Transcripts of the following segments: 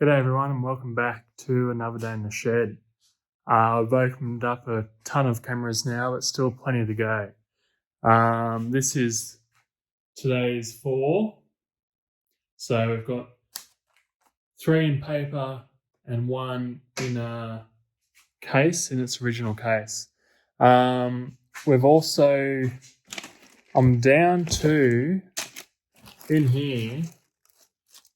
G'day everyone and welcome back to another day in the shed. I've opened up a ton of cameras now, but still plenty to go. This is today's 4. So we've got 3 in paper and 1 in a case, in its original case. We've also, I'm down to, in here,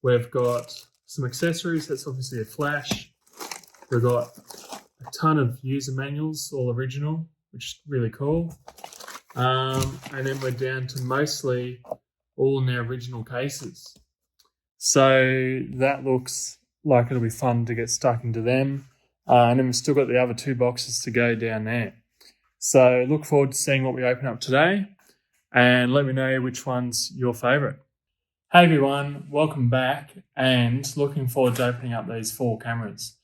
we've got some accessories. That's obviously a flash. We've got a ton of user manuals, all original, which is really cool. And then we're down to mostly all in their original cases. So that looks like it'll be fun to get stuck into them. And then we've still got the other 2 boxes to go down there. So look forward to seeing what we open up today and let me know which one's your favourite. Hey everyone, welcome back and looking forward to opening up these 4 cameras.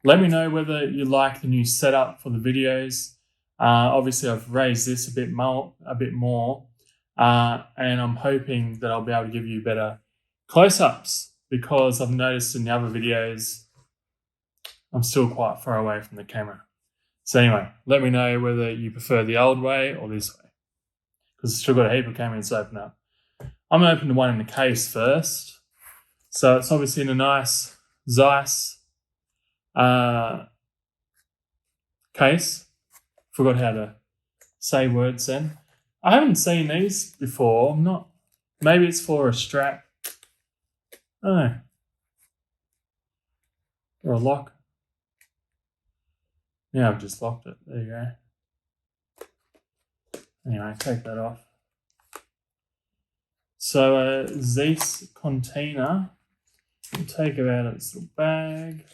Let me know whether you like the new setup for the videos. Obviously I've raised this a bit more, and I'm hoping that I'll be able to give you better close-ups because I've noticed in the other videos I'm still quite far away from the camera. So anyway, let me know whether you prefer the old way or this way, because I've still got a heap of cameras to open up. I'm going to open the one in the case first. So it's obviously in a nice Zeiss case. Forgot how to say words then. I haven't seen these before. Maybe it's for a strap. I don't know. Or a lock. Yeah, I've just locked it. There you go. Anyway, take that off. So a Zeiss container. We'll take it out of its little bag.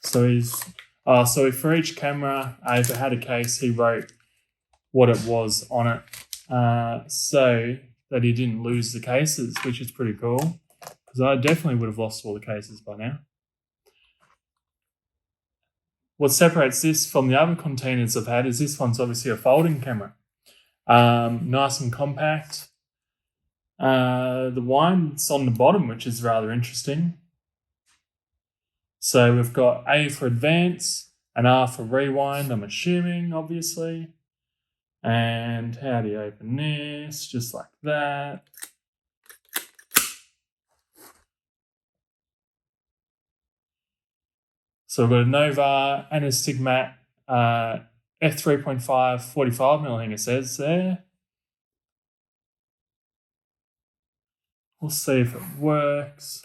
So for each camera, if it had a case, he wrote what it was on it, so that he didn't lose the cases, which is pretty cool, because I definitely would have lost all the cases by now. What separates this from the other containers I've had is this one's obviously a folding camera. Nice and compact. The wine's on the bottom, which is rather interesting. So we've got A for advance and R for rewind, I'm assuming, obviously. And how do you open this? Just like that. So we've got a Nova and a Stigmat f3.5 45mm, I think it says there. We'll see if it works.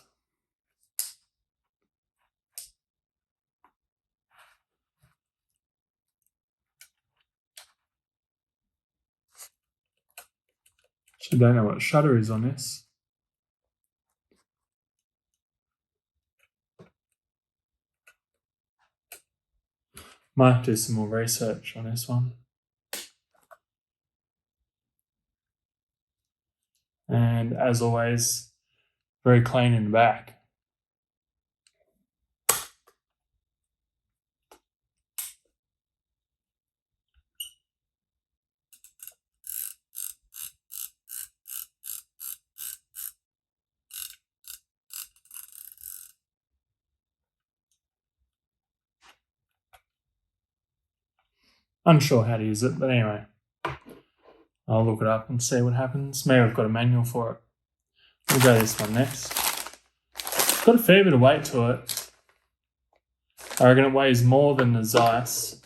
I don't know what shutter is on this. Might do some more research on this one. And as always, very clean in the back. Unsure how to use it, but anyway, I'll look it up and see what happens. Maybe I've got a manual for it. We'll go this one next. It's got a fair bit of weight to it. I reckon it weighs more than the Zeiss.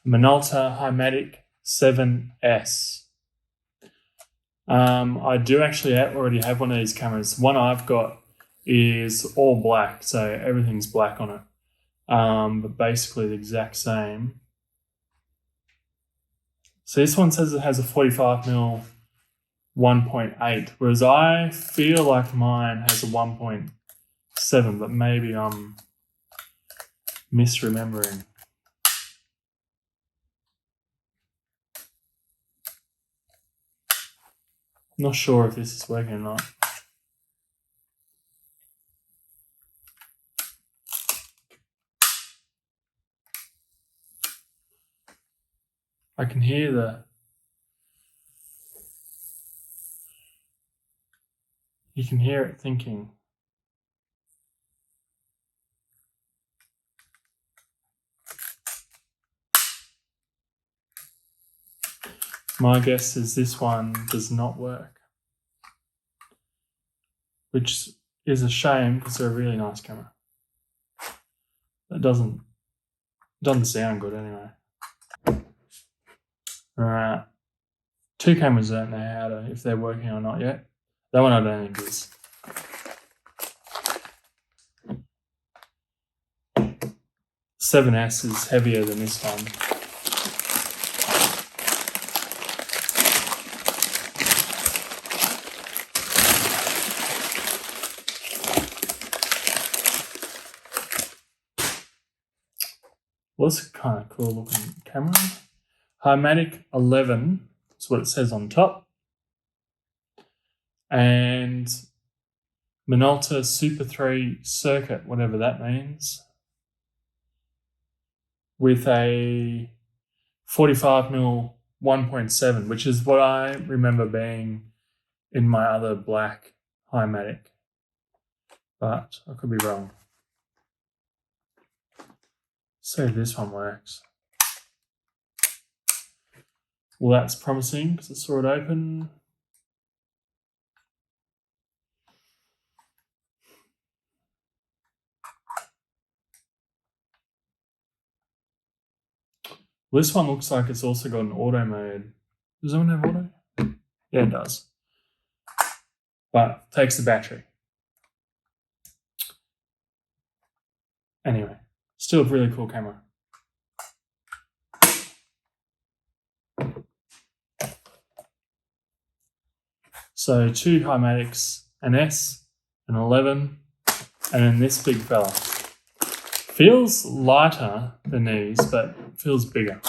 Minolta hi-matic 7S. I do actually already have one of these cameras. One I've got is all black, so everything's black on it. But basically the exact same. So this one says it has a 45mm 1.8, whereas I feel like mine has a 1.7, but maybe I'm misremembering. Not sure if this is working or not. I can hear you can hear it thinking. My guess is this one does not work, which is a shame because they're a really nice camera. It doesn't sound good anyway. Alright. 2 cameras don't know how to, if they're working or not yet. That one I don't think is. 7S is heavier than this one. Well, that's a kind of cool looking camera. hi-matic 11 is what it says on top. And Minolta Super 3 circuit, whatever that means, with a 45mm 1.7, which is what I remember being in my other black hi-matic. But I could be wrong. So this one works. Well, that's promising because I saw it open. Well, this one looks like it's also got an auto mode. Does that one have auto? Yeah, it does. But takes the battery. Anyway, still a really cool camera. So 2 hi-matics, an S, an 11, and then this big fella. Feels lighter than these, but feels bigger.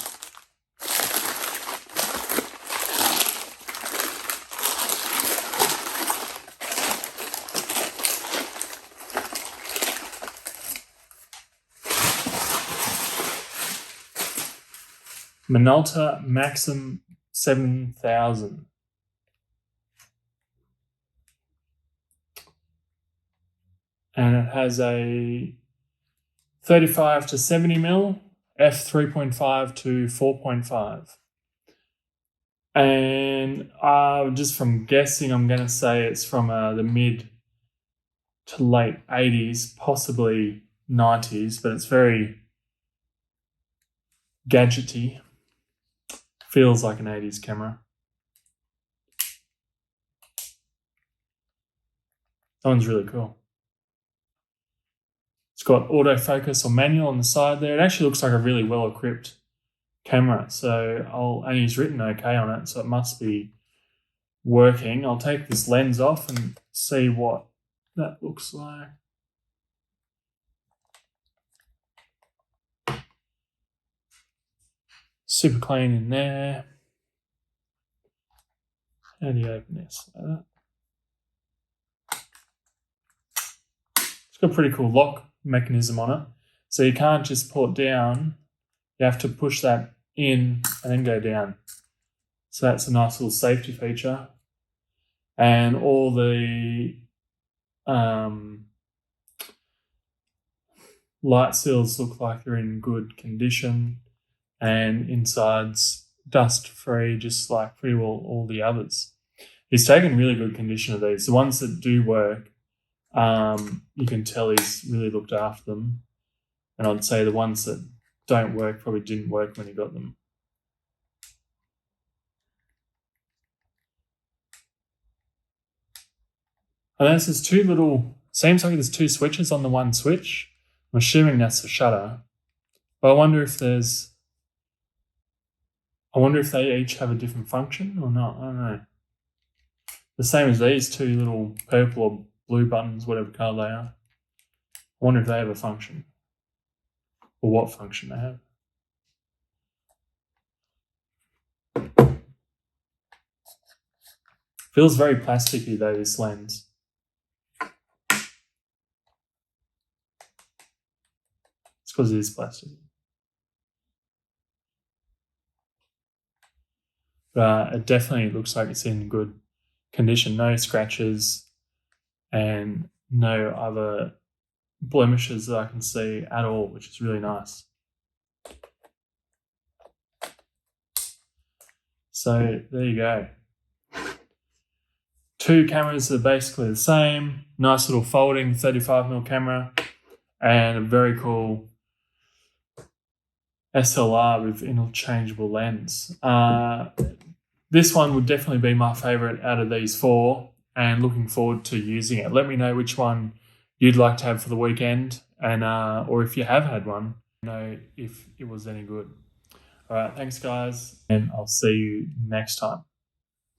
Minolta Maxim 7000. And it has a 35 to 70mm, f3.5 to 4.5. And just from guessing, I'm going to say it's from the mid to late 80s, possibly 90s, but it's very gadgety. Feels like an 80s camera. That one's really cool. It's got autofocus or manual on the side there. It actually looks like a really well-equipped camera. And he's written okay on it, so it must be working. I'll take this lens off and see what that looks like. Super clean in there. How do you open this? Like that. It's got a pretty cool lock mechanism on it. So you can't just pull it down. You have to push that in and then go down. So that's a nice little safety feature. And all the light seals look like they're in good condition, and inside's dust free, just like pretty well all the others. He's taken really good condition of these. The ones that do work, you can tell he's really looked after them. And I'd say the ones that don't work probably didn't work when he got them. And then there's seems like there's 2 switches on the one switch. I'm assuming that's the shutter. But I wonder if they each have a different function or not. I don't know. The same as these 2 little purple or blue buttons, whatever colour they are. I wonder if they have a function. Or what function they have. Feels very plasticky though, this lens. It's because it is plastic. But it definitely looks like it's in good condition. No scratches and no other blemishes that I can see at all, which is really nice. So there you go. Two cameras are basically the same. Nice little folding 35mm camera and a very cool SLR with interchangeable lens. This one would definitely be my favorite out of these four, and looking forward to using it. Let me know which one you'd like to have for the weekend, and or if you have had one, know if it was any good. All right, thanks guys, and I'll see you next time.